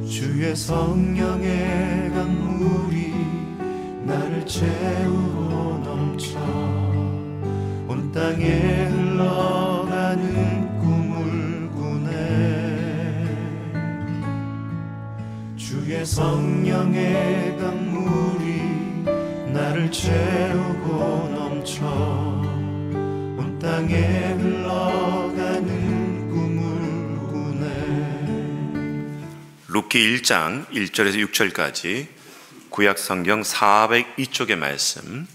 주의 성령의 강물이 나를 채우고 넘쳐 온 땅에 흘러가는 꿈을 꾸네. 주의 성령의 강물이 나를 채우고 넘쳐 온 땅에 흘러가는 꿈을 꾸네. 루키 1장 1절에서 6절까지 구약 성경 402쪽의 말씀.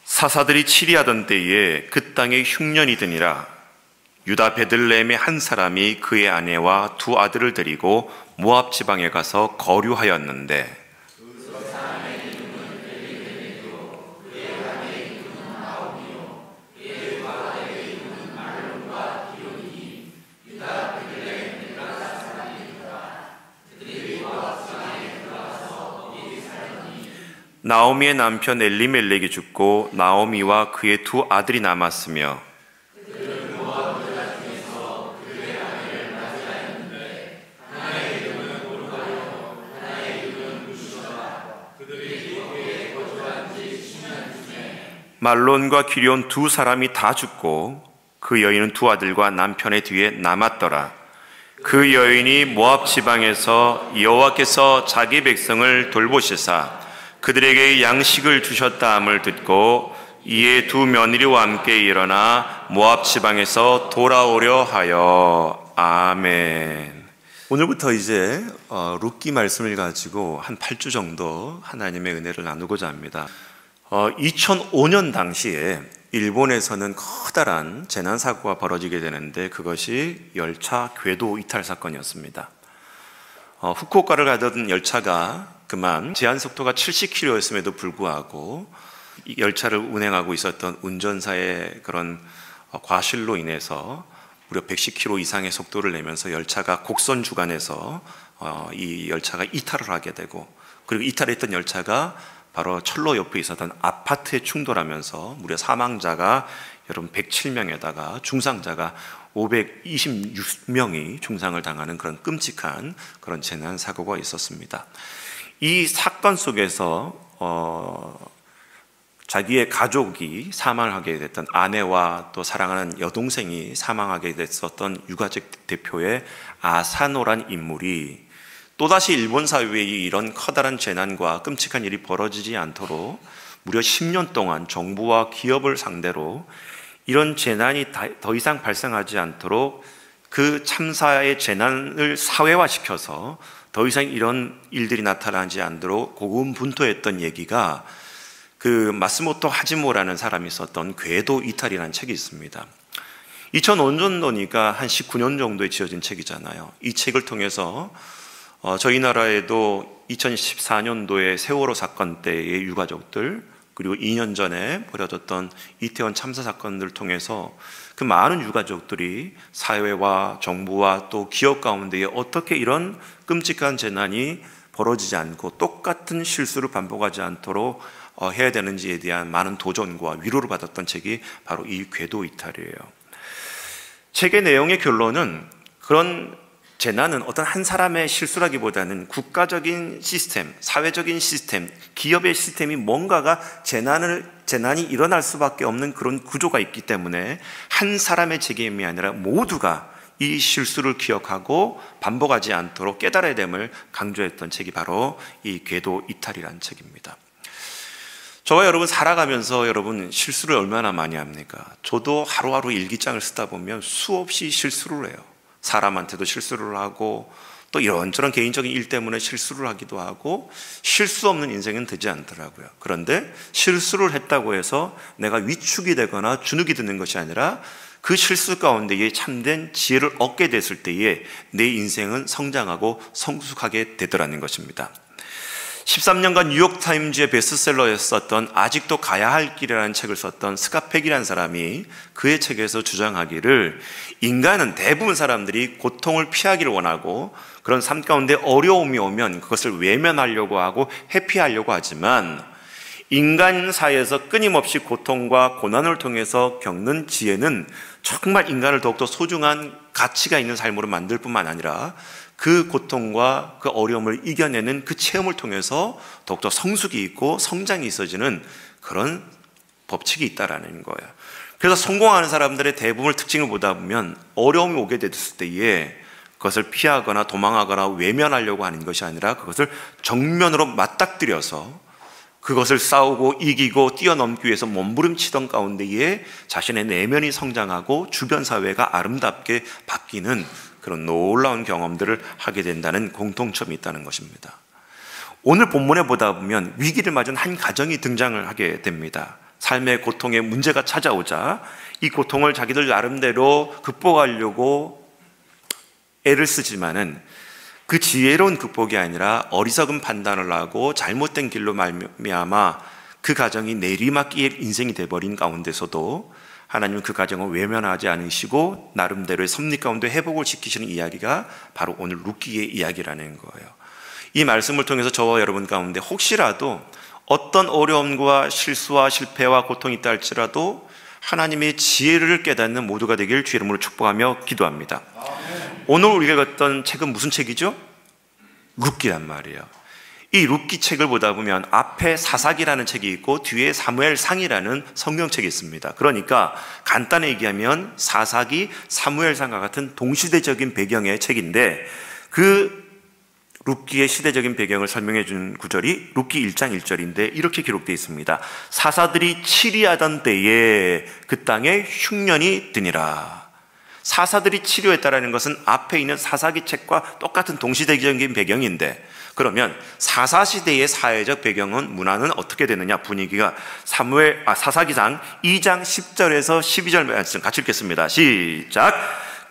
사사들이 치리하던 때에 그 땅에 흉년이 드니라. 유다 베들레헴의 한 사람이 그의 아내와 두 아들을 데리고 모압 지방에 가서 거류하였는데 나오미의 남편 엘리멜렉이 죽고 나오미와 그의 두 아들이 남았으며 말론과 기럧 두 사람이 다 죽고 그 여인은 두 아들과 남편의 뒤에 남았더라. 그 여인이 모압 지방에서 여호와께서 자기 백성을 돌보시사 그들에게 양식을 주셨다 함을 듣고 이에 두 며느리와 함께 일어나 모압 지방에서 돌아오려 하여. 아멘. 오늘부터 이제 루키 말씀을 가지고 한 8주 정도 하나님의 은혜를 나누고자 합니다. 2005년 당시에 일본에서는 커다란 재난사고가 벌어지게 되는데 그것이 열차 궤도 이탈 사건이었습니다. 후쿠오카를 가던 열차가 그만 제한속도가 70km였음에도 불구하고 이 열차를 운행하고 있었던 운전사의 그런 과실로 인해서 무려 110km 이상의 속도를 내면서 열차가 곡선 주간에서 이 열차가 이탈을 하게 되고, 그리고 이탈했던 열차가 바로 철로 옆에 있었던 아파트에 충돌하면서 무려 사망자가 여러분 107명에다가 중상자가 526명이 중상을 당하는 그런 끔찍한 그런 재난 사고가 있었습니다. 이 사건 속에서 자기의 가족이 사망하게 됐던 아내와 또 사랑하는 여동생이 사망하게 됐었던 유가족 대표의 아사노란 인물이 또다시 일본 사회에 이런 커다란 재난과 끔찍한 일이 벌어지지 않도록 무려 10년 동안 정부와 기업을 상대로 이런 재난이 더 이상 발생하지 않도록 그 참사의 재난을 사회화시켜서 더 이상 이런 일들이 나타나지 않도록 고군분투했던 얘기가 그 마스모토 하지모라는 사람이 썼던 궤도 이탈이라는 책이 있습니다. 2005년도니까 한 19년 정도에 지어진 책이잖아요. 이 책을 통해서 저희 나라에도 2014년도에 세월호 사건 때의 유가족들, 그리고 2년 전에 벌어졌던 이태원 참사 사건들을 통해서 그 많은 유가족들이 사회와 정부와 또 기업 가운데에 어떻게 이런 끔찍한 재난이 벌어지지 않고 똑같은 실수를 반복하지 않도록 해야 되는지에 대한 많은 도전과 위로를 받았던 책이 바로 이 궤도 이탈이에요. 책의 내용의 결론은 그런 재난은 어떤 한 사람의 실수라기보다는 국가적인 시스템, 사회적인 시스템, 기업의 시스템이 뭔가가 재난이 일어날 수밖에 없는 그런 구조가 있기 때문에 한 사람의 책임이 아니라 모두가 이 실수를 기억하고 반복하지 않도록 깨달아야 됨을 강조했던 책이 바로 이 궤도 이탈이라는 책입니다. 저와 여러분 살아가면서 여러분 실수를 얼마나 많이 합니까? 저도 하루하루 일기장을 쓰다 보면 수없이 실수를 해요. 사람한테도 실수를 하고 또 이런저런 개인적인 일 때문에 실수를 하기도 하고 실수 없는 인생은 되지 않더라고요. 그런데 실수를 했다고 해서 내가 위축이 되거나 주눅이 드는 것이 아니라 그 실수 가운데에 참된 지혜를 얻게 됐을 때에 내 인생은 성장하고 성숙하게 되더라는 것입니다. 13년간 뉴욕타임즈의 베스트셀러였었던 아직도 가야 할 길이라는 책을 썼던 스카펙이라는 사람이 그의 책에서 주장하기를 인간은 대부분 사람들이 고통을 피하기를 원하고 그런 삶 가운데 어려움이 오면 그것을 외면하려고 하고 회피하려고 하지만 인간사에서 끊임없이 고통과 고난을 통해서 겪는 지혜는 정말 인간을 더욱더 소중한 가치가 있는 삶으로 만들 뿐만 아니라 그 고통과 그 어려움을 이겨내는 그 체험을 통해서 더욱더 성숙이 있고 성장이 있어지는 그런 법칙이 있다라는 거예요. 그래서 성공하는 사람들의 대부분의 특징을 보다 보면 어려움이 오게 됐을 때에 그것을 피하거나 도망하거나 외면하려고 하는 것이 아니라 그것을 정면으로 맞닥뜨려서 그것을 싸우고 이기고 뛰어넘기 위해서 몸부림치던 가운데에 자신의 내면이 성장하고 주변 사회가 아름답게 바뀌는 그런 놀라운 경험들을 하게 된다는 공통점이 있다는 것입니다. 오늘 본문에 보다 보면 위기를 맞은 한 가정이 등장을 하게 됩니다. 삶의 고통에 문제가 찾아오자 이 고통을 자기들 나름대로 극복하려고 애를 쓰지만은 그 지혜로운 극복이 아니라 어리석은 판단을 하고 잘못된 길로 말미암아 그 가정이 내리막길의 인생이 되어버린 가운데서도 하나님은 그 가정을 외면하지 않으시고 나름대로의 섭리 가운데 회복을 시키시는 이야기가 바로 오늘 룻기의 이야기라는 거예요. 이 말씀을 통해서 저와 여러분 가운데 혹시라도 어떤 어려움과 실수와 실패와 고통이 있다 할지라도 하나님의 지혜를 깨닫는 모두가 되길 주의 이름으로 축복하며 기도합니다. 오늘 우리가 읽었던 책은 무슨 책이죠? 룻기란 말이에요. 이 룻기 책을 보다 보면 앞에 사사기라는 책이 있고 뒤에 사무엘상이라는 성경책이 있습니다. 그러니까 간단히 얘기하면 사사기, 사무엘상과 같은 동시대적인 배경의 책인데 그 룻기의 시대적인 배경을 설명해 준 구절이 룻기 1장 1절인데 이렇게 기록되어 있습니다. 사사들이 치리하던 때에 그 땅에 흉년이 드니라. 사사들이 치료했다라는 것은 앞에 있는 사사기 책과 똑같은 동시대적인 배경인데, 그러면 사사시대의 사회적 배경은 문화는 어떻게 되느냐, 분위기가 사사기상 2장 10절에서 12절 말씀 같이 읽겠습니다. 시작.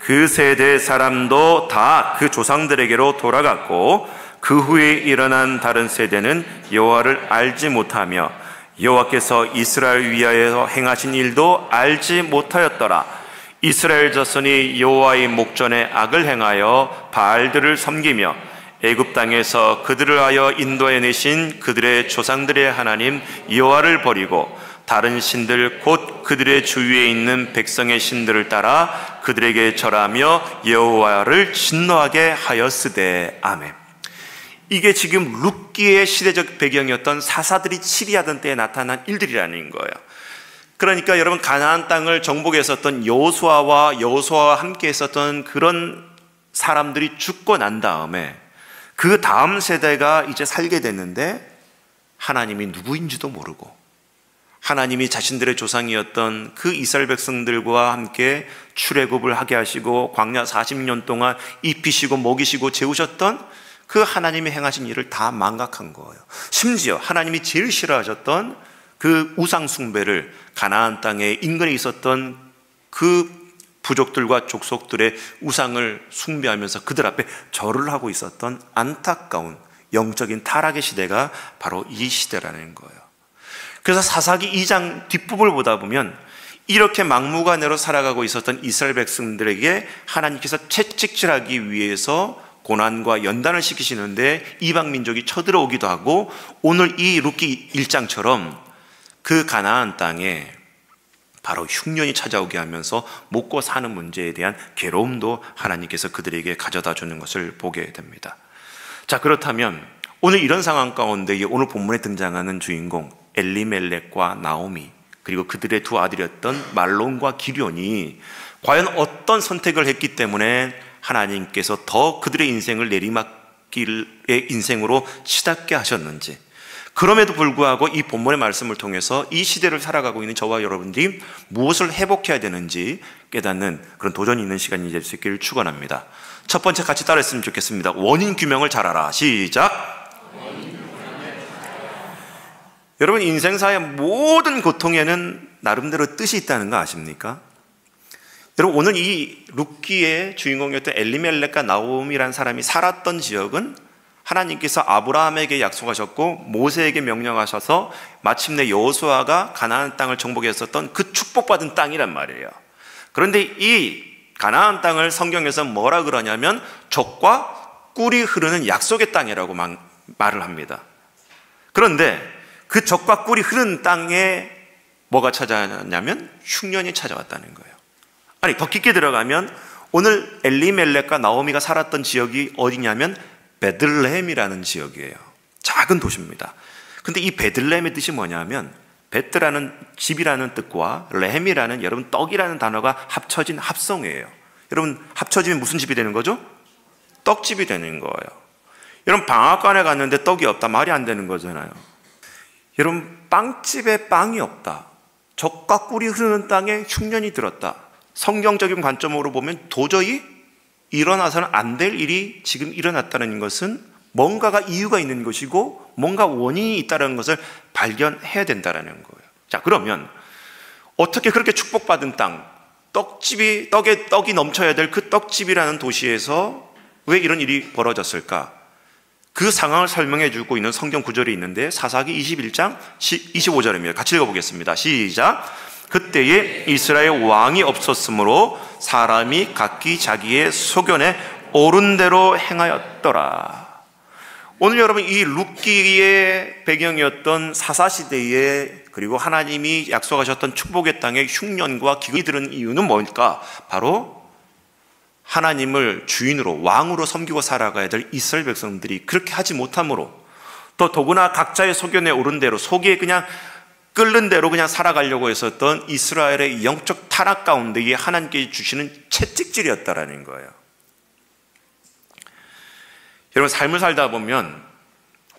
그 세대 사람도 다 그 조상들에게로 돌아갔고 그 후에 일어난 다른 세대는 여호와를 알지 못하며 여호와께서 이스라엘 위하여 행하신 일도 알지 못하였더라. 이스라엘 자손이 여호와의 목전에 악을 행하여 바알들을 섬기며 애굽 땅에서 그들을 하여 인도해 내신 그들의 조상들의 하나님 여호와를 버리고 다른 신들 곧 그들의 주위에 있는 백성의 신들을 따라 그들에게 절하며 여호와를 진노하게 하였으되. 아멘. 이게 지금 룻기의 시대적 배경이었던 사사들이 치리하던 때에 나타난 일들이라는 거예요. 그러니까 여러분, 가나안 땅을 정복했었던 여호수아와 함께 했었던 그런 사람들이 죽고 난 다음에 그 다음 세대가 이제 살게 됐는데 하나님이 누구인지도 모르고 하나님이 자신들의 조상이었던 그 이스라엘 백성들과 함께 출애굽을 하게 하시고 광야 40년 동안 입히시고 먹이시고 재우셨던 그 하나님이 행하신 일을 다 망각한 거예요. 심지어 하나님이 제일 싫어하셨던 그 우상 숭배를 가나안 땅에 인근에 있었던 그 부족들과 족속들의 우상을 숭배하면서 그들 앞에 절을 하고 있었던 안타까운 영적인 타락의 시대가 바로 이 시대라는 거예요. 그래서 사사기 2장 뒷부분을 보다 보면 이렇게 막무가내로 살아가고 있었던 이스라엘 백성들에게 하나님께서 채찍질하기 위해서 고난과 연단을 시키시는데 이방 민족이 쳐들어오기도 하고, 오늘 이 룻기 1장처럼 그 가나안 땅에 바로 흉년이 찾아오게 하면서 먹고 사는 문제에 대한 괴로움도 하나님께서 그들에게 가져다 주는 것을 보게 됩니다. 자, 그렇다면 오늘 이런 상황 가운데 오늘 본문에 등장하는 주인공 엘리멜렉과 나오미, 그리고 그들의 두 아들이었던 말론과 기럍이 과연 어떤 선택을 했기 때문에 하나님께서 더 그들의 인생을 내리막길의 인생으로 치닫게 하셨는지, 그럼에도 불구하고 이 본문의 말씀을 통해서 이 시대를 살아가고 있는 저와 여러분들이 무엇을 회복해야 되는지 깨닫는 그런 도전이 있는 시간이 될 수 있기를 축원합니다. 첫 번째 같이 따라했으면 좋겠습니다. 원인 규명을 잘하라. 시작. 여러분, 인생사의 모든 고통에는 나름대로 뜻이 있다는 거 아십니까? 여러분, 오늘 이 룻기의 주인공이었던 엘리멜렉과 나오미라는 사람이 살았던 지역은 하나님께서 아브라함에게 약속하셨고 모세에게 명령하셔서 마침내 여호수아가 가나안 땅을 정복했었던 그 축복받은 땅이란 말이에요. 그런데 이 가나안 땅을 성경에서 뭐라 그러냐면 젖과 꿀이 흐르는 약속의 땅이라고 말을 합니다. 그런데 그 젖과 꿀이 흐르는 땅에 뭐가 찾아왔냐면 흉년이 찾아왔다는 거예요. 아니, 더 깊게 들어가면 오늘 엘리멜렉과 나오미가 살았던 지역이 어디냐면 베들레헴이라는 지역이에요. 작은 도시입니다. 근데 이 베들레헴의 뜻이 뭐냐면 베트라는 집이라는 뜻과 레헴이라는 여러분 떡이라는 단어가 합쳐진 합성어예요. 여러분 합쳐지면 무슨 집이 되는 거죠? 떡집이 되는 거예요. 여러분 방앗간에 갔는데 떡이 없다, 말이 안 되는 거잖아요. 여러분 빵집에 빵이 없다, 젖과 꿀이 흐르는 땅에 흉년이 들었다. 성경적인 관점으로 보면 도저히 일어나서는 안 될 일이 지금 일어났다는 것은 뭔가가 이유가 있는 것이고 뭔가 원인이 있다는 것을 발견해야 된다는 거예요. 자, 그러면 어떻게 그렇게 축복받은 땅, 떡이 넘쳐야 될 그 떡집이라는 도시에서 왜 이런 일이 벌어졌을까? 그 상황을 설명해 주고 있는 성경 구절이 있는데 사사기 21장 25절입니다. 같이 읽어보겠습니다. 시작. 그때에 이스라엘 왕이 없었으므로 사람이 각기 자기의 소견에 옳은 대로 행하였더라. 오늘 여러분 이 룻기의 배경이었던 사사시대에 그리고 하나님이 약속하셨던 축복의 땅에 흉년과 기근이 들은 이유는 뭘까? 바로 하나님을 주인으로 왕으로 섬기고 살아가야 될 이스라엘 백성들이 그렇게 하지 못함으로, 또 더구나 각자의 소견에 오른 대로 속에 그냥 끓는 대로 그냥 살아가려고 했었던 이스라엘의 영적 타락 가운데에 하나님께 주시는 채찍질이었다라는 거예요. 여러분 삶을 살다 보면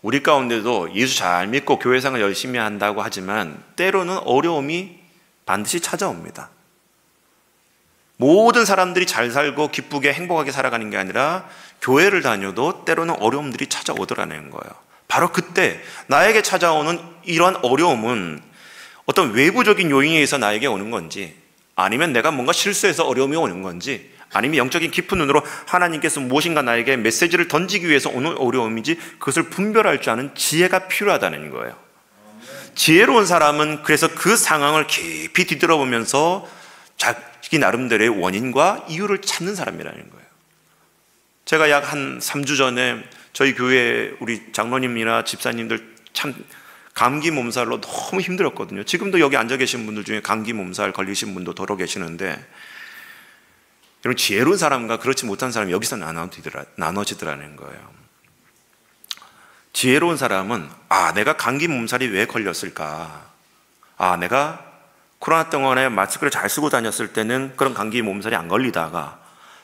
우리 가운데도 예수 잘 믿고 교회 생활 열심히 한다고 하지만 때로는 어려움이 반드시 찾아옵니다. 모든 사람들이 잘 살고 기쁘게 행복하게 살아가는 게 아니라 교회를 다녀도 때로는 어려움들이 찾아오더라는 거예요. 바로 그때 나에게 찾아오는 이러한 어려움은 어떤 외부적인 요인에 의해서 나에게 오는 건지, 아니면 내가 뭔가 실수해서 어려움이 오는 건지, 아니면 영적인 깊은 눈으로 하나님께서 무엇인가 나에게 메시지를 던지기 위해서 오는 어려움인지 그것을 분별할 줄 아는 지혜가 필요하다는 거예요. 지혜로운 사람은 그래서 그 상황을 깊이 뒤돌아보면서 자기 나름대로의 원인과 이유를 찾는 사람이라는 거예요. 제가 약 한 3주 전에 저희 교회 우리 장로님이나 집사님들 참 감기 몸살로 너무 힘들었거든요. 지금도 여기 앉아 계신 분들 중에 감기 몸살 걸리신 분도 더러 계시는데, 여러분 지혜로운 사람과 그렇지 못한 사람이 여기서 나눠지더라는 거예요. 지혜로운 사람은 내가 감기 몸살이 왜 걸렸을까? 내가 코로나 동안에 마스크를 잘 쓰고 다녔을 때는 그런 감기 몸살이 안 걸리다가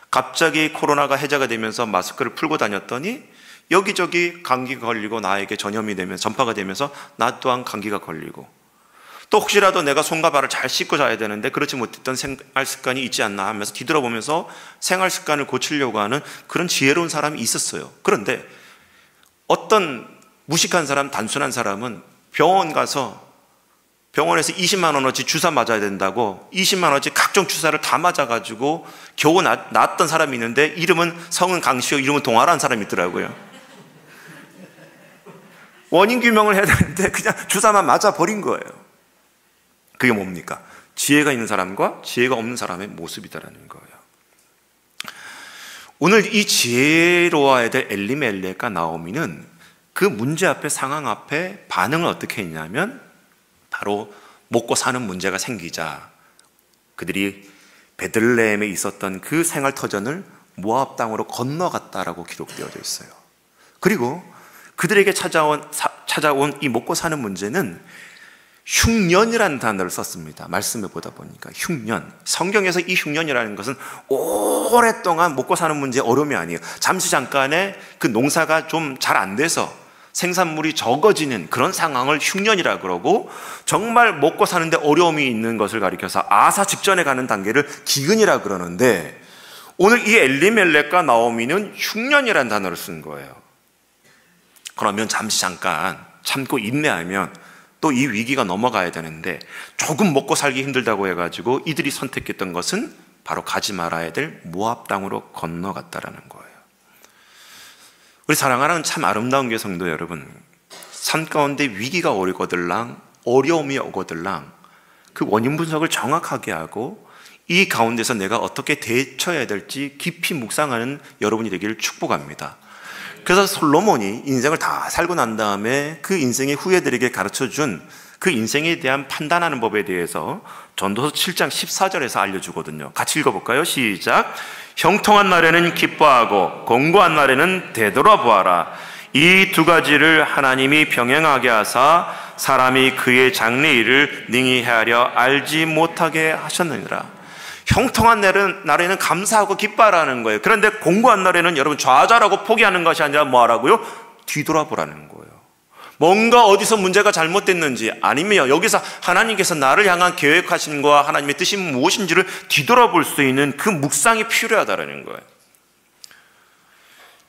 갑자기 코로나가 해제가 되면서 마스크를 풀고 다녔더니 여기저기 감기가 걸리고 나에게 전염이 되면서 전파가 되면서 나 또한 감기가 걸리고, 또 혹시라도 내가 손과 발을 잘 씻고 자야 되는데 그렇지 못했던 생활 습관이 있지 않나 하면서 뒤돌아보면서 생활 습관을 고치려고 하는 그런 지혜로운 사람이 있었어요. 그런데 어떤 무식한 사람, 단순한 사람은 병원 가서 병원에서 20만 원어치 주사 맞아야 된다고 20만 원어치 각종 주사를 다 맞아가지고 겨우 낫던 사람이 있는데 성은 강시호, 이름은 동아라는 사람이 있더라고요. 원인 규명을 해야 되는데 그냥 주사만 맞아버린 거예요. 그게 뭡니까? 지혜가 있는 사람과 지혜가 없는 사람의 모습이다라는 거예요. 오늘 이 지혜로워야 될 엘리멜렉과 나오미는 그 문제 앞에, 상황 앞에 반응을 어떻게 했냐면 바로 먹고 사는 문제가 생기자 그들이 베들레헴에 있었던 그 생활터전을 모압 땅으로 건너갔다라고 기록되어 있어요. 그리고 그들에게 찾아온 이 먹고 사는 문제는 흉년이라는 단어를 썼습니다. 말씀에 보다 보니까 흉년. 성경에서 이 흉년이라는 것은 오랫동안 먹고 사는 문제의 어려움이 아니에요. 잠시 잠깐의 그 농사가 좀 잘 안 돼서 생산물이 적어지는 그런 상황을 흉년이라 그러고, 정말 먹고 사는데 어려움이 있는 것을 가리켜서 아사 직전에 가는 단계를 기근이라 그러는데, 오늘 이 엘리멜렉과 나오미는 흉년이라는 단어를 쓴 거예요. 그러면 잠시 잠깐 참고 인내하면 또 이 위기가 넘어가야 되는데, 조금 먹고 살기 힘들다고 해가지고 이들이 선택했던 것은 바로 가지 말아야 될 모압 땅으로 건너갔다라는 거예요. 우리 사랑하는 참 아름다운 교회 성도 여러분, 삶 가운데 위기가 오거들랑 어려움이 오거들랑 그 원인 분석을 정확하게 하고 이 가운데서 내가 어떻게 대처해야 될지 깊이 묵상하는 여러분이 되기를 축복합니다. 그래서 솔로몬이 인생을 다 살고 난 다음에 그 인생의 후예들에게 가르쳐준 그 인생에 대한 판단하는 법에 대해서 전도서 7장 14절에서 알려주거든요. 같이 읽어볼까요? 시작. 형통한 날에는 기뻐하고 공고한 날에는 되돌아보아라. 이 두 가지를 하나님이 병행하게 하사 사람이 그의 장래일을 능히 헤아려 알지 못하게 하셨느니라. 형통한 날에는 감사하고 기뻐하라는 거예요. 그런데 공고한 날에는 여러분 좌절하고 포기하는 것이 아니라 뭐 하라고요? 뒤돌아보라는 거예요. 뭔가 어디서 문제가 잘못됐는지, 아니면 여기서 하나님께서 나를 향한 계획하신 것과 하나님의 뜻이 무엇인지를 뒤돌아볼 수 있는 그 묵상이 필요하다는 거예요.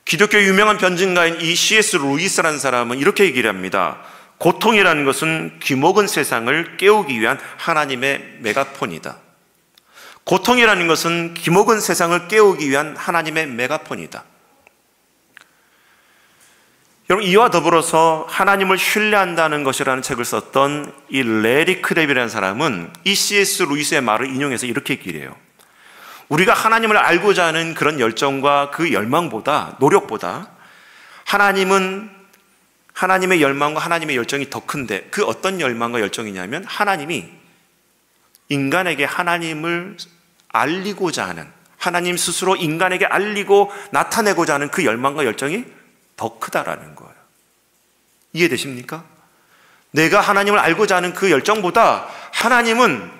기독교 유명한 변증가인 이 C.S. 루이스라는 사람은 이렇게 얘기를 합니다. 고통이라는 것은 귀먹은 세상을 깨우기 위한 하나님의 메가폰이다. 고통이라는 것은 귀먹은 세상을 깨우기 위한 하나님의 메가폰이다. 여러분, 이와 더불어서 하나님을 신뢰한다는 것이라는 책을 썼던 이 레리 크랩이라는 사람은 이 C.S. 루이스의 말을 인용해서 이렇게 얘기를 해요. 우리가 하나님을 알고자 하는 그런 열정과 그 열망보다, 노력보다 하나님의 열망과 하나님의 열정이 더 큰데, 그 어떤 열망과 열정이냐면 하나님이 인간에게 하나님을 알리고자 하는, 하나님 스스로 인간에게 알리고 나타내고자 하는 그 열망과 열정이 더 크다라는 거예요. 이해되십니까? 내가 하나님을 알고자 하는 그 열정보다 하나님은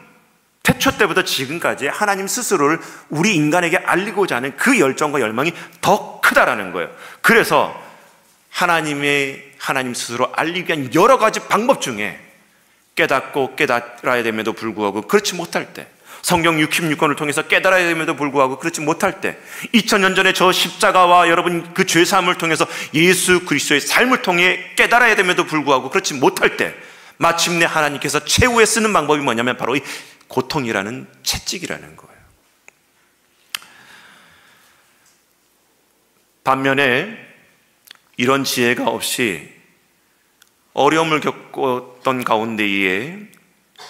태초 때부터 지금까지 하나님 스스로를 우리 인간에게 알리고자 하는 그 열정과 열망이 더 크다라는 거예요. 그래서 하나님 스스로 알리기 위한 여러 가지 방법 중에 깨닫고 깨달아야 됨에도 불구하고 그렇지 못할 때, 성경 66권을 통해서 깨달아야 됨에도 불구하고 그렇지 못할 때, 2000년 전에 저 십자가와 여러분 그 죄사함을 통해서 예수 그리스도의 삶을 통해 깨달아야 됨에도 불구하고 그렇지 못할 때, 마침내 하나님께서 최후에 쓰는 방법이 뭐냐면 바로 이 고통이라는 채찍이라는 거예요. 반면에 이런 지혜가 없이 어려움을 겪었던 가운데에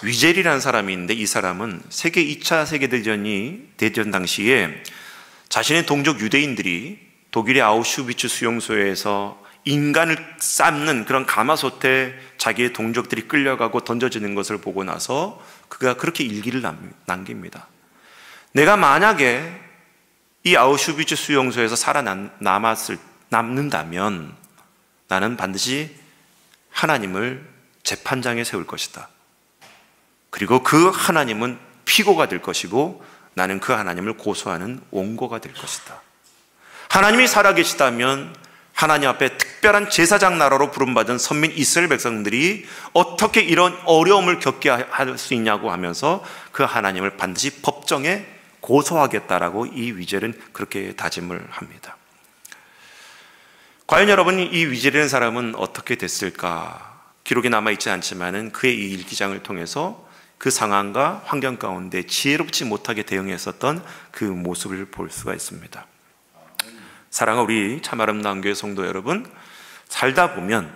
위젤이라는 사람이 있는데, 이 사람은 세계 2차 세계대전 당시에 자신의 동족 유대인들이 독일의 아우슈비츠 수용소에서 인간을 삶는 그런 가마솥에 자기의 동족들이 끌려가고 던져지는 것을 보고 나서 그가 그렇게 일기를 남깁니다. 내가 만약에 이 아우슈비츠 수용소에서 남는다면 나는 반드시 하나님을 재판장에 세울 것이다. 그리고 그 하나님은 피고가 될 것이고 나는 그 하나님을 고소하는 원고가 될 것이다. 하나님이 살아계시다면 하나님 앞에 특별한 제사장 나라로 부름받은 선민 이스라엘 백성들이 어떻게 이런 어려움을 겪게 할 수 있냐고 하면서 그 하나님을 반드시 법정에 고소하겠다라고 이 위젤은 그렇게 다짐을 합니다. 과연 여러분, 이 위젤이라는 사람은 어떻게 됐을까? 기록에 남아있지 않지만 그의 이 일기장을 통해서 그 상황과 환경 가운데 지혜롭지 못하게 대응했었던 그 모습을 볼 수가 있습니다. 사랑하는 우리 참 아름다운 교회 성도 여러분, 살다 보면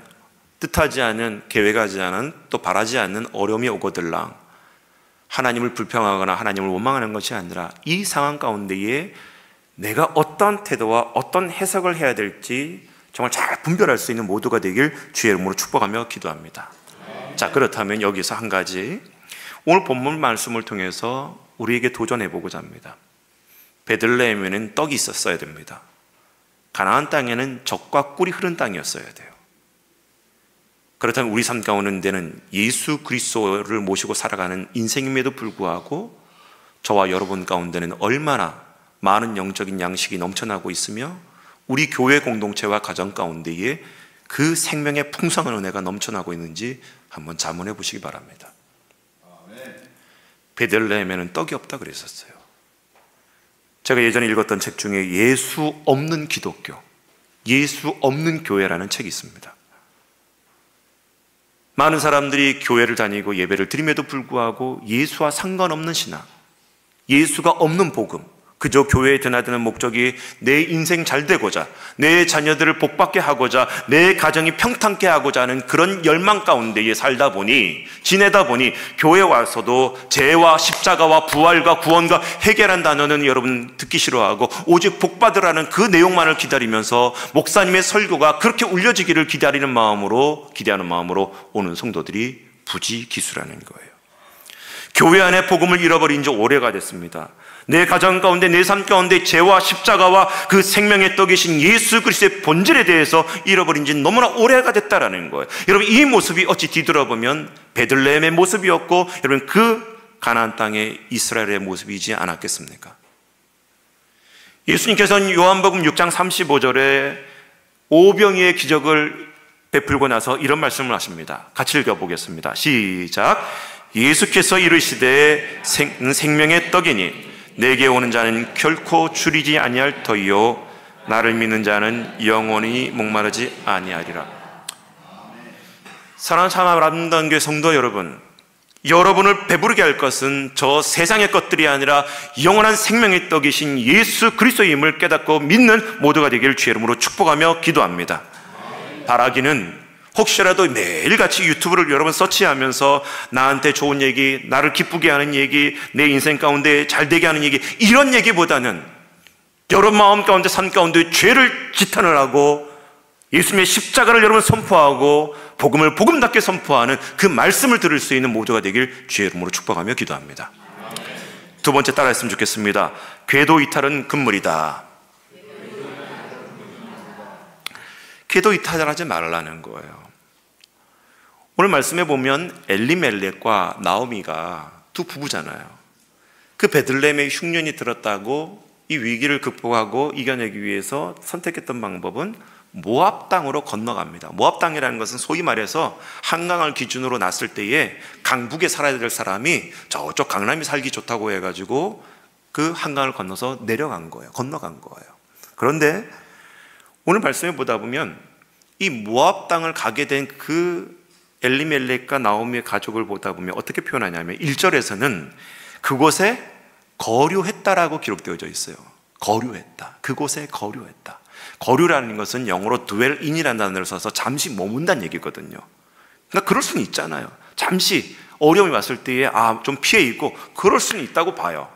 뜻하지 않은, 계획하지 않은, 또 바라지 않는 어려움이 오거들랑 하나님을 불평하거나 하나님을 원망하는 것이 아니라 이 상황 가운데에 내가 어떤 태도와 어떤 해석을 해야 될지 정말 잘 분별할 수 있는 모두가 되길 주의 이름으로 축복하며 기도합니다. 자, 그렇다면 여기서 한 가지, 오늘 본문 말씀을 통해서 우리에게 도전해보고자 합니다. 베들레헴에는 떡이 있었어야 됩니다. 가나안 땅에는 젖과 꿀이 흐른 땅이었어야 돼요. 그렇다면 우리 삶 가운데는 예수 그리스도를 모시고 살아가는 인생임에도 불구하고 저와 여러분 가운데는 얼마나 많은 영적인 양식이 넘쳐나고 있으며 우리 교회 공동체와 가정 가운데에 그 생명의 풍성한 은혜가 넘쳐나고 있는지 한번 자문해 보시기 바랍니다. 베들레헴에는 떡이 없다 그랬었어요. 제가 예전에 읽었던 책 중에 예수 없는 기독교, 예수 없는 교회라는 책이 있습니다. 많은 사람들이 교회를 다니고 예배를 드림에도 불구하고 예수와 상관없는 신앙, 예수가 없는 복음, 그저 교회에 드나드는 목적이 내 인생 잘 되고자, 내 자녀들을 복받게 하고자, 내 가정이 평탄케 하고자 하는 그런 열망 가운데에 살다 보니, 지내다 보니 교회 와서도 죄와 십자가와 부활과 구원과 해결한 단어는 여러분 듣기 싫어하고 오직 복받으라는 그 내용만을 기다리면서 목사님의 설교가 그렇게 울려지기를 기대하는 마음으로 오는 성도들이 부지기수라는 거예요. 교회 안에 복음을 잃어버린 지 오래가 됐습니다. 내 가정 가운데, 내 삶 가운데 죄와 십자가와 그 생명의 떡이신 예수 그리스도의 본질에 대해서 잃어버린 지 너무나 오래가 됐다라는 거예요. 여러분, 이 모습이 어찌 뒤돌아보면 베들레헴의 모습이었고, 여러분 그 가나안 땅의 이스라엘의 모습이지 않았겠습니까? 예수님께서는 요한복음 6장 35절에 오병이의 기적을 베풀고 나서 이런 말씀을 하십니다. 같이 읽어보겠습니다. 시작. 예수께서 이르시되 생명의 떡이니 내게 오는 자는 결코 줄이지 아니할 터이요 나를 믿는 자는 영원히 목마르지 아니하리라. 사랑하는 참아람당 교회 성도 여러분, 여러분을 배부르게 할 것은 저 세상의 것들이 아니라 영원한 생명의 떡이신 예수 그리스도임을 깨닫고 믿는 모두가 되기를 주의 이름으로 축복하며 기도합니다. 바라기는 혹시라도 매일같이 유튜브를 여러분 서치하면서 나한테 좋은 얘기, 나를 기쁘게 하는 얘기, 내 인생 가운데 잘되게 하는 얘기, 이런 얘기보다는 여러분 마음 가운데, 삶 가운데 죄를 지탄을 하고 예수님의 십자가를 여러분 선포하고 복음을 복음답게 선포하는 그 말씀을 들을 수 있는 모두가 되길 주의 이름으로 축복하며 기도합니다. 두 번째 따라했으면 좋겠습니다. 궤도 이탈은 금물이다. 궤도 이탈하지 말라는 거예요. 오늘 말씀에 보면 엘리멜렉과 나오미가 두 부부잖아요. 그 베들레헴의 흉년이 들었다고 이 위기를 극복하고 이겨내기 위해서 선택했던 방법은 모압 땅으로 건너갑니다. 모압 땅이라는 것은 소위 말해서 한강을 기준으로 놨을 때에 강북에 살아야 될 사람이 저쪽 강남이 살기 좋다고 해가지고 그 한강을 건너서 내려간 거예요. 건너간 거예요. 그런데 오늘 말씀에 보다 보면 이 모압 땅을 가게 된 그 엘리멜렉과 나오미의 가족을 보다 보면 어떻게 표현하냐면 1절에서는 그곳에 거류했다라고 기록되어져 있어요. 거류했다. 그곳에 거류했다. 거류라는 것은 영어로 dwell인이라는 단어를 써서 잠시 머문다는 얘기거든요. 그러니까 그럴 수는 있잖아요. 잠시 어려움이 왔을 때에 좀 피해 있고 그럴 수는 있다고 봐요.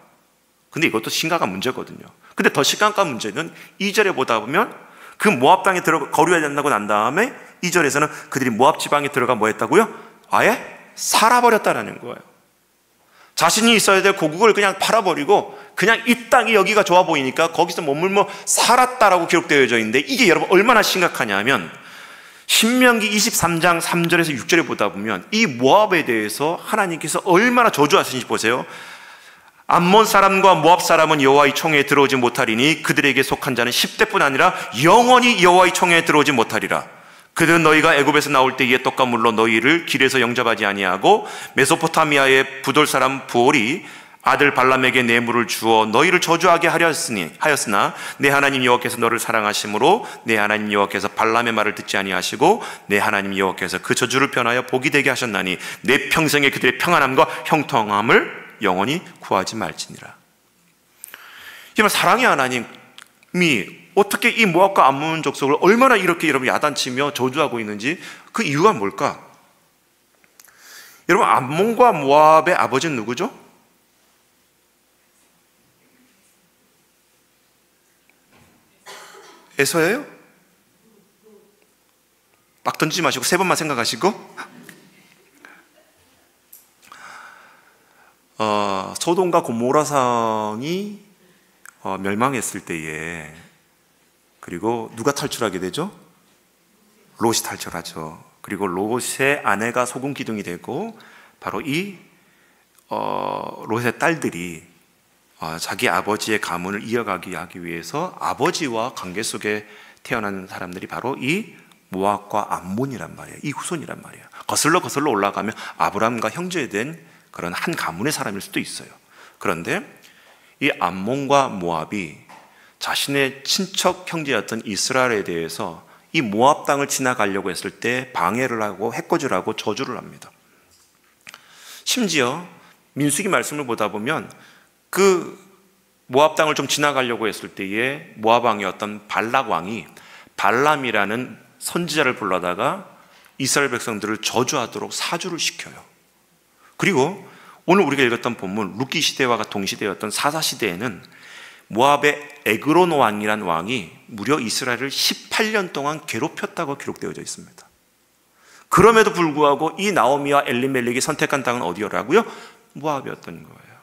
근데 이것도 심각한 문제거든요. 근데 더 심각한 문제는 2절에 보다 보면 그 모압 땅에 거류해야 된다고 난 다음에 2절에서는 그들이 모압 지방에 들어가 뭐 했다고요? 아예 살아버렸다라는 거예요. 자신이 있어야 될 고국을 그냥 팔아버리고 그냥 이 땅이 여기가 좋아 보이니까 거기서 머물며 살았다라고 기록되어져 있는데 이게 여러분 얼마나 심각하냐 하면 신명기 23장 3절에서 6절에 보다 보면 이 모압에 대해서 하나님께서 얼마나 저주하시는지 보세요. 암몬 사람과 모압 사람은 여호와의 총회에 들어오지 못하리니 그들에게 속한 자는 10대뿐 아니라 영원히 여호와의 총회에 들어오지 못하리라. 그들은 너희가 애굽에서 나올 때에 떡과 물로 너희를 길에서 영접하지 아니하고 메소포타미아의 부돌 사람 부올이 아들 발람에게 뇌물을 주어 너희를 저주하게 하였으나 내 하나님 여호와께서 너를 사랑하심으로 내 하나님 여호와께서 발람의 말을 듣지 아니하시고 내 하나님 여호와께서 그 저주를 변하여 복이 되게 하셨나니 내 평생에 그들의 평안함과 형통함을 영원히 구하지 말지니라. 정말 사랑의 하나님이 어떻게 이 모압과 암몬 족속을 얼마나 이렇게 여러분 야단치며 저주하고 있는지 그 이유가 뭘까? 여러분 암몬과 모압의 아버지는 누구죠? 에서예요? 막 던지지 마시고 세 번만 생각하시고 소돔과 고모라 성이 멸망했을 때에 그리고 누가 탈출하게 되죠? 롯이 탈출하죠. 그리고 롯의 아내가 소금 기둥이 되고 바로 이 롯의 딸들이 자기 아버지의 가문을 이어가기 하기 위해서 아버지와 관계 속에 태어난 사람들이 바로 이 모압과 암몬이란 말이에요. 이 후손이란 말이에요. 거슬러 올라가면 아브라함과 형제된 그런 한 가문의 사람일 수도 있어요. 그런데 이 암몬과 모압이 자신의 친척 형제였던 이스라엘에 대해서 이 모압 땅을 지나가려고 했을 때 방해를 하고 해코지를 하고 저주를 합니다. 심지어 민수기 말씀을 보다 보면 그 모압 땅을 좀 지나가려고 했을 때에 모압 왕이었던 발락 왕이 발람이라는 선지자를 불러다가 이스라엘 백성들을 저주하도록 사주를 시켜요. 그리고 오늘 우리가 읽었던 본문 룻기 시대와 동시대였던 사사 시대에는 모압의 에그론 왕이란 왕이 무려 이스라엘을 18년 동안 괴롭혔다고 기록되어져 있습니다. 그럼에도 불구하고 이 나오미와 엘리멜렉이 선택한 땅은 어디라고요? 모압이었던 거예요.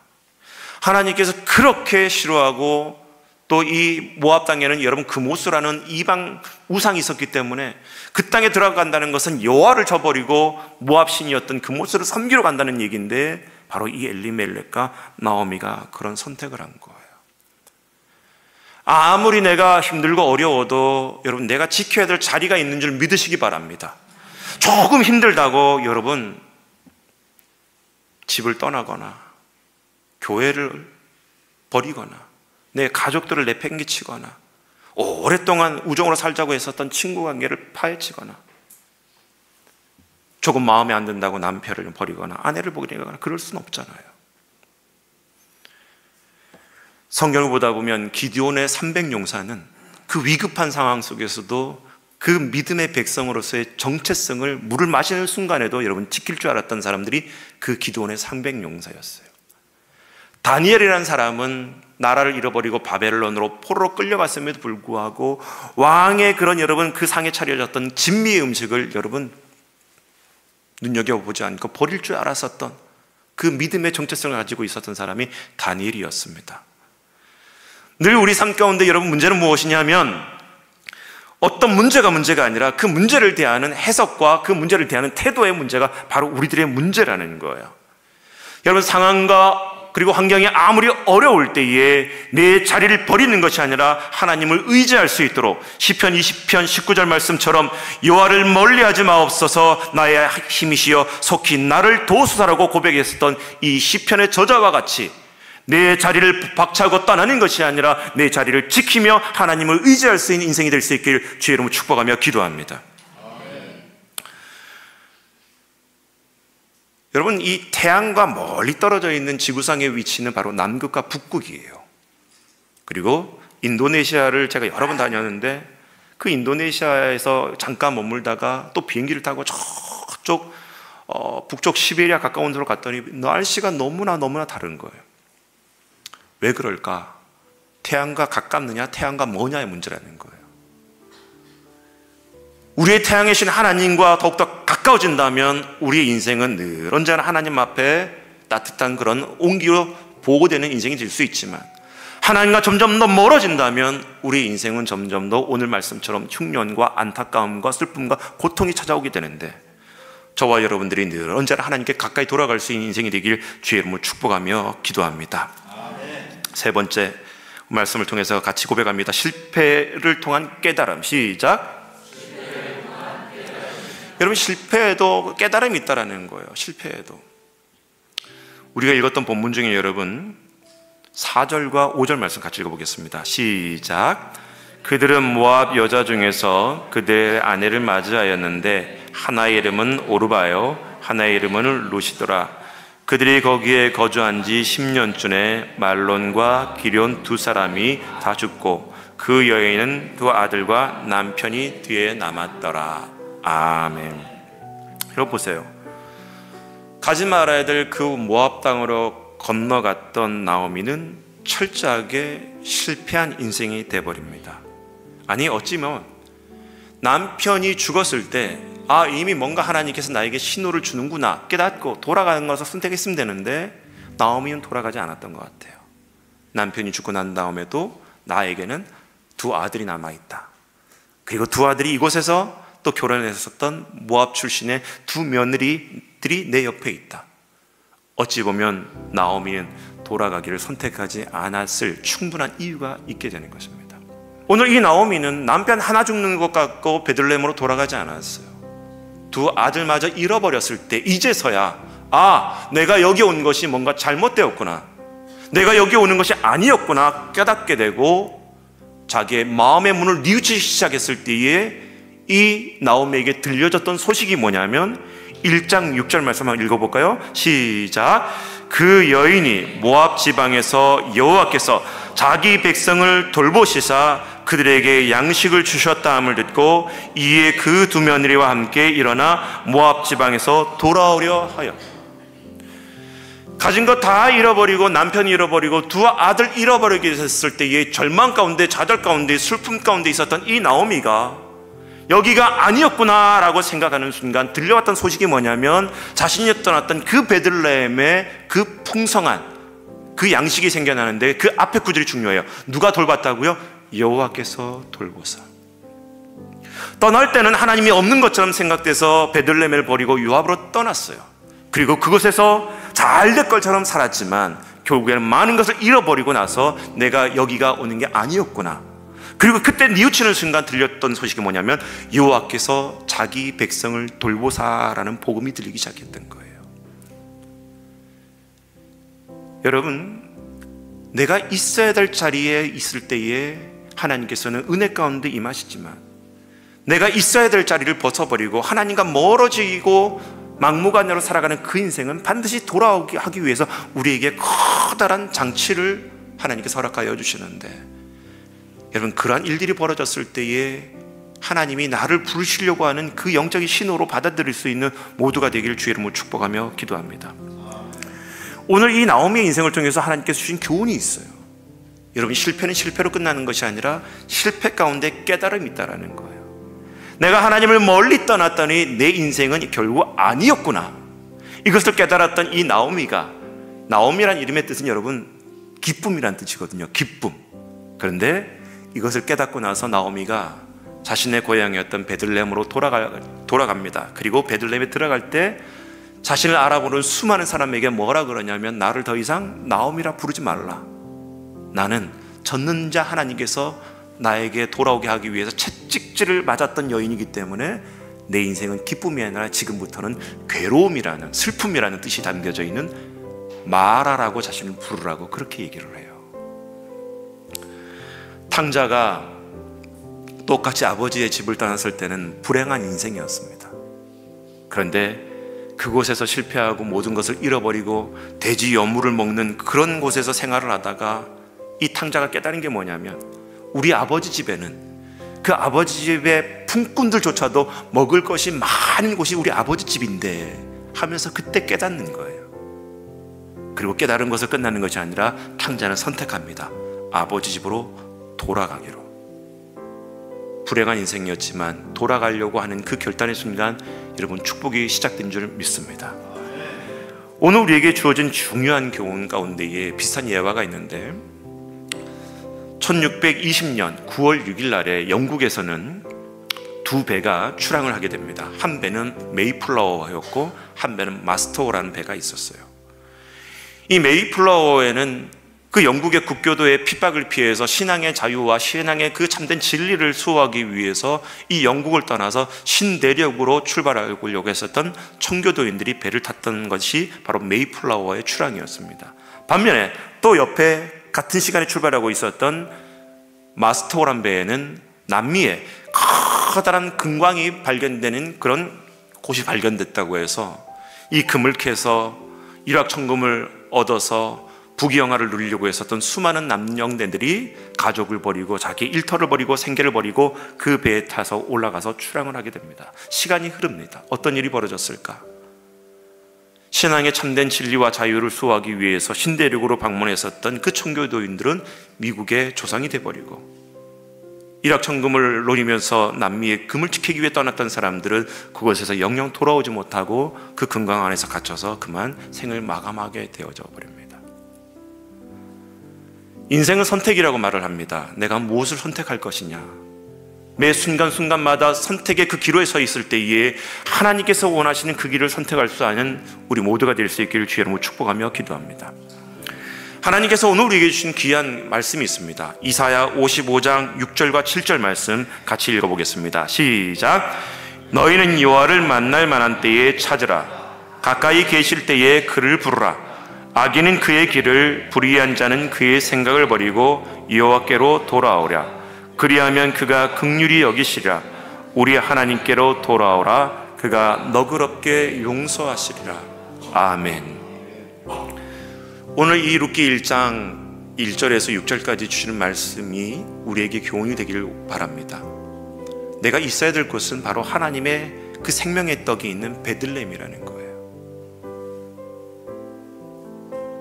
하나님께서 그렇게 싫어하고 또 이 모압 땅에는 여러분 그모스라는 이방 우상이 있었기 때문에 그 땅에 들어간다는 것은 여호와를 저버리고 모압 신이었던 그모스를 섬기러 간다는 얘기인데 바로 이 엘리멜렉과 나오미가 그런 선택을 한 거예요. 아무리 내가 힘들고 어려워도 여러분 내가 지켜야 될 자리가 있는 줄 믿으시기 바랍니다. 조금 힘들다고 여러분 집을 떠나거나 교회를 버리거나 내 가족들을 내팽개치거나 오랫동안 우정으로 살자고 했었던 친구 관계를 파헤치거나 조금 마음에 안 든다고 남편을 버리거나 아내를 버리거나 그럴 수는 없잖아요. 성경을 보다 보면 기드온의 300용사는 그 위급한 상황 속에서도 그 믿음의 백성으로서의 정체성을 물을 마시는 순간에도 여러분 지킬 줄 알았던 사람들이 그 기드온의 300용사였어요. 다니엘이라는 사람은 나라를 잃어버리고 바벨론으로 포로로 끌려갔음에도 불구하고 왕의 그런 여러분 그 상에 차려졌던 진미의 음식을 여러분 눈여겨보지 않고 버릴 줄 알았었던 그 믿음의 정체성을 가지고 있었던 사람이 다니엘이었습니다. 늘 우리 삶 가운데 여러분 문제는 무엇이냐면 어떤 문제가 아니라 그 문제를 대하는 해석과 그 문제를 대하는 태도의 문제가 바로 우리들의 문제라는 거예요. 여러분 상황과 그리고 환경이 아무리 어려울 때에 내 자리를 버리는 것이 아니라 하나님을 의지할 수 있도록 시편 20편 19절 말씀처럼 여호와를 멀리하지 마옵소서 나의 힘이시여 속히 나를 도우소서라고 고백했었던 이 시편의 저자와 같이 내 자리를 박차고 떠나는 것이 아니라 내 자리를 지키며 하나님을 의지할 수 있는 인생이 될 수 있길 주의 이름으로 축복하며 기도합니다. 여러분 이 태양과 멀리 떨어져 있는 지구상의 위치는 바로 남극과 북극이에요. 그리고 인도네시아를 제가 여러 번 다녔는데 그 인도네시아에서 잠깐 머물다가 또 비행기를 타고 저쪽 북쪽 시베리아 가까운 데로 갔더니 날씨가 너무나 다른 거예요. 왜 그럴까? 태양과 가깝느냐 태양과 머냐의 문제라는 거예요. 우리의 태양의 신 하나님과 더욱더 가까워진다면 우리의 인생은 늘 언제나 하나님 앞에 따뜻한 그런 온기로 보호되는 인생이 될 수 있지만 하나님과 점점 더 멀어진다면 우리의 인생은 점점 더 오늘 말씀처럼 흉년과 안타까움과 슬픔과 고통이 찾아오게 되는데 저와 여러분들이 늘 언제나 하나님께 가까이 돌아갈 수 있는 인생이 되길 주의 이름으로 축복하며 기도합니다. 아멘. 세 번째 말씀을 통해서 같이 고백합니다. 실패를 통한 깨달음. 시작. 여러분 실패에도 깨달음이 있다는 거예요. 실패에도 우리가 읽었던 본문 중에 여러분 4절과 5절 말씀 같이 읽어보겠습니다. 시작. 그들은 모압 여자 중에서 그들의 아내를 맞이하였는데 하나의 이름은 오르바요 하나의 이름은 루시더라. 그들이 거기에 거주한 지 10년쯤에 말론과 기럧 두 사람이 다 죽고 그 여인은 두 아들과 남편이 뒤에 남았더라. 아멘. 여러분 보세요. 가지 말아야 될 그 모압 땅으로 건너갔던 나오미는 철저하게 실패한 인생이 돼버립니다. 아니 어찌면 남편이 죽었을 때 이미 뭔가 하나님께서 나에게 신호를 주는구나 깨닫고 돌아가는 것을 선택했으면 되는데 나오미는 돌아가지 않았던 것 같아요. 남편이 죽고 난 다음에도 나에게는 두 아들이 남아있다. 그리고 두 아들이 이곳에서 또 결혼했었던 모압 출신의 두 며느리들이 내 옆에 있다. 어찌 보면 나오미는 돌아가기를 선택하지 않았을 충분한 이유가 있게 되는 것입니다. 오늘 이 나오미는 남편 하나 죽는 것 같고 베들레헴으로 돌아가지 않았어요. 두 아들마저 잃어버렸을 때 이제서야 내가 여기 온 것이 뭔가 잘못되었구나, 내가 여기 오는 것이 아니었구나 깨닫게 되고 자기의 마음의 문을 뉘우치기 시작했을 때에 이 나오미에게 들려졌던 소식이 뭐냐면 1장 6절 말씀 한번 읽어볼까요? 시작. 그 여인이 모압 지방에서 여호와께서 자기 백성을 돌보시사 그들에게 양식을 주셨다 함을 듣고 이에 그 두 며느리와 함께 일어나 모압 지방에서 돌아오려 하여. 가진 것 다 잃어버리고 남편 잃어버리고 두 아들 잃어버리게 됐을 때의 절망 가운데 좌절 가운데 슬픔 가운데 있었던 이 나오미가 여기가 아니었구나 라고 생각하는 순간 들려왔던 소식이 뭐냐면 자신이 떠났던 그 베들레헴의 그 풍성한 그 양식이 생겨나는데 그 앞에 구절이 중요해요. 누가 돌봤다고요? 여호와께서 돌보사. 떠날 때는 하나님이 없는 것처럼 생각돼서 베들레헴을 버리고 유압으로 떠났어요. 그리고 그곳에서 잘 될 것처럼 살았지만 결국에는 많은 것을 잃어버리고 나서 내가 여기가 오는 게 아니었구나. 그리고 그때 뉘우치는 순간 들렸던 소식이 뭐냐면 여호와께서 자기 백성을 돌보사라는 복음이 들리기 시작했던 거예요. 여러분, 내가 있어야 될 자리에 있을 때에 하나님께서는 은혜 가운데 임하시지만 내가 있어야 될 자리를 벗어버리고 하나님과 멀어지고 막무가내로 살아가는 그 인생은 반드시 돌아오게 하기 위해서 우리에게 커다란 장치를 하나님께서 허락하여 주시는데, 여러분, 그러한 일들이 벌어졌을 때에 하나님이 나를 부르시려고 하는 그 영적인 신호로 받아들일 수 있는 모두가 되기를 주의 이름으로 축복하며 기도합니다. 오늘 이 나오미의 인생을 통해서 하나님께서 주신 교훈이 있어요. 여러분, 실패는 실패로 끝나는 것이 아니라 실패 가운데 깨달음이 있다는 거예요. 내가 하나님을 멀리 떠났더니 내 인생은 결국 아니었구나. 이것을 깨달았던 이 나오미가, 나오미란 이름의 뜻은 여러분 기쁨이란 뜻이거든요. 기쁨. 그런데 이것을 깨닫고 나서 나오미가 자신의 고향이었던 베들레헴으로 돌아갑니다. 그리고 베들레헴에 들어갈 때 자신을 알아보는 수많은 사람에게 뭐라 그러냐면, 나를 더 이상 나오미라 부르지 말라. 나는 젖는 자 하나님께서 나에게 돌아오게 하기 위해서 채찍질을 맞았던 여인이기 때문에 내 인생은 기쁨이 아니라 지금부터는 괴로움이라는, 슬픔이라는 뜻이 담겨져 있는 마라라고 자신을 부르라고 그렇게 얘기를 해요. 탕자가 똑같이 아버지의 집을 떠났을 때는 불행한 인생이었습니다. 그런데 그곳에서 실패하고 모든 것을 잃어버리고 돼지 여물을 먹는 그런 곳에서 생활을 하다가 이 탕자가 깨달은 게 뭐냐면, 우리 아버지 집에는, 그 아버지 집의 품꾼들조차도 먹을 것이 많은 곳이 우리 아버지 집인데 하면서 그때 깨닫는 거예요. 그리고 깨달은 것을 끝나는 것이 아니라 탕자는 선택합니다. 아버지 집으로 돌아가기로. 불행한 인생이었지만 돌아가려고 하는 그 결단의 순간 여러분 축복이 시작된 줄 믿습니다. 오늘 우리에게 주어진 중요한 교훈 가운데에 비슷한 예화가 있는데, 1620년 9월 6일 날에 영국에서는 두 배가 출항을 하게 됩니다. 한 배는 메이플라워였고 한 배는 마스터워라는 배가 있었어요. 이 메이플라워에는 그 영국의 국교도의 핍박을 피해서 신앙의 자유와 신앙의 그 참된 진리를 수호하기 위해서 이 영국을 떠나서 신대륙으로 출발하려고 했었던 청교도인들이 배를 탔던 것이 바로 메이플라워의 출항이었습니다. 반면에 또 옆에 같은 시간에 출발하고 있었던 마스터워란 배에는 남미에 커다란 금광이 발견되는 그런 곳이 발견됐다고 해서 이 금을 캐서 일확천금을 얻어서 부귀영화를 누리려고 했었던 수많은 남영대들이 가족을 버리고 자기 일터를 버리고 생계를 버리고 그 배에 타서 올라가서 출항을 하게 됩니다. 시간이 흐릅니다. 어떤 일이 벌어졌을까? 신앙의 참된 진리와 자유를 수호하기 위해서 신대륙으로 방문했었던 그 청교도인들은 미국의 조상이 돼버리고, 일확천금을 노리면서 남미의 금을 지키기 위해 떠났던 사람들은 그곳에서 영영 돌아오지 못하고 그 금강 안에서 갇혀서 그만 생을 마감하게 되어져 버립니다. 인생은 선택이라고 말을 합니다. 내가 무엇을 선택할 것이냐. 매 순간순간마다 선택의 그 기로에 서 있을 때에 하나님께서 원하시는 그 길을 선택할 수 있는 우리 모두가 될 수 있기를 주의 이름으로 축복하며 기도합니다. 하나님께서 오늘 우리에게 주신 귀한 말씀이 있습니다. 이사야 55장 6절과 7절 말씀 같이 읽어보겠습니다. 시작. 너희는 여호와를 만날 만한 때에 찾으라. 가까이 계실 때에 그를 부르라. 악인은 그의 길을, 불의한 자는 그의 생각을 버리고 여호와께로 돌아오랴. 그리하면 그가 긍휼히 여기시리라. 우리 하나님께로 돌아오라. 그가 너그럽게 용서하시리라. 아멘. 오늘 이 룻기 1장 1절에서 6절까지 주시는 말씀이 우리에게 교훈이 되기를 바랍니다. 내가 있어야 될 곳은 바로 하나님의 그 생명의 떡이 있는 베들레헴이라는 거예요.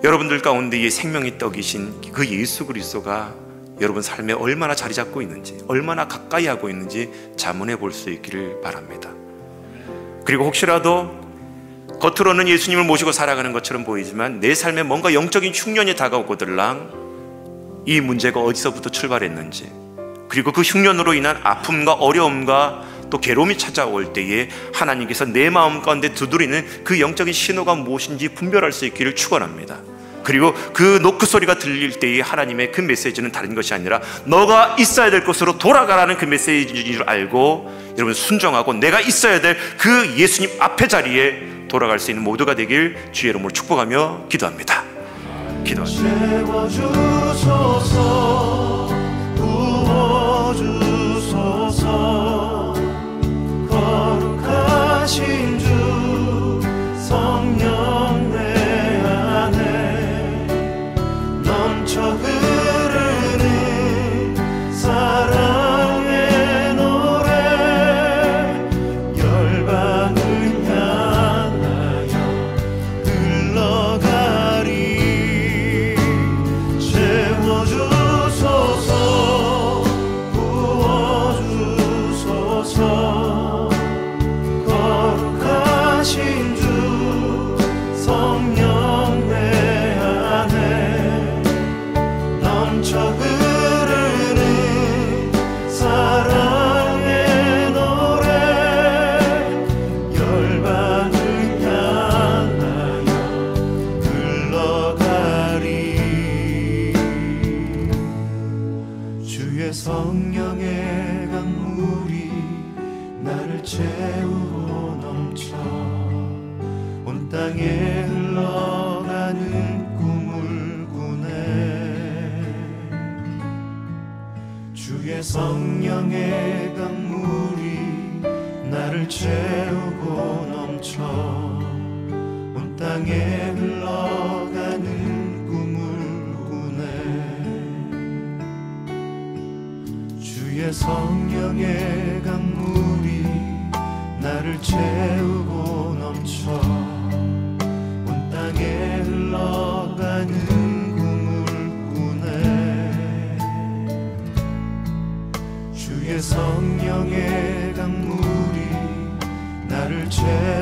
여러분들 가운데 이 생명의 떡이신 그 예수 그리스도가 여러분 삶에 얼마나 자리 잡고 있는지, 얼마나 가까이 하고 있는지 자문해 볼 수 있기를 바랍니다. 그리고 혹시라도 겉으로는 예수님을 모시고 살아가는 것처럼 보이지만 내 삶에 뭔가 영적인 흉년이 다가오거들랑 이 문제가 어디서부터 출발했는지, 그리고 그 흉년으로 인한 아픔과 어려움과 또 괴로움이 찾아올 때에 하나님께서 내 마음 가운데 두드리는 그 영적인 신호가 무엇인지 분별할 수 있기를 축원합니다. 그리고 그 노크 소리가 들릴 때에 하나님의 그 메시지는 다른 것이 아니라 너가 있어야 될 곳으로 돌아가라는 그 메시지인 줄 알고 여러분 순종하고 내가 있어야 될 그 예수님 앞에 자리에 돌아갈 수 있는 모두가 되길 주의 이름으로 축복하며 기도합니다. 채워주소서, 부어주소서. 거룩하신 주 성령 내 안에 넘쳐 흐르는 사랑의 노래, 열방을 향하여 흘러가리. 채워주소서, 부어주소서. 거룩하신 주 성령 내 안에 넘쳐 흐르는 사랑의 노래, 열방을 향하여 흘러가리. 주의 성령의 강물이 나를 채우고 넘쳐 온 땅에 흘러가는 꿈을 꾸네. 주의 성령의 강물이 나를 채우고 넘쳐 온 땅에 흘러가는 꿈을 꾸네. 주의 성령의 강물이 나를 채우고 넘쳐 온 땅에 흘러가는 꿈을 꾸네. 주의 성령의 강물이 나를 채우고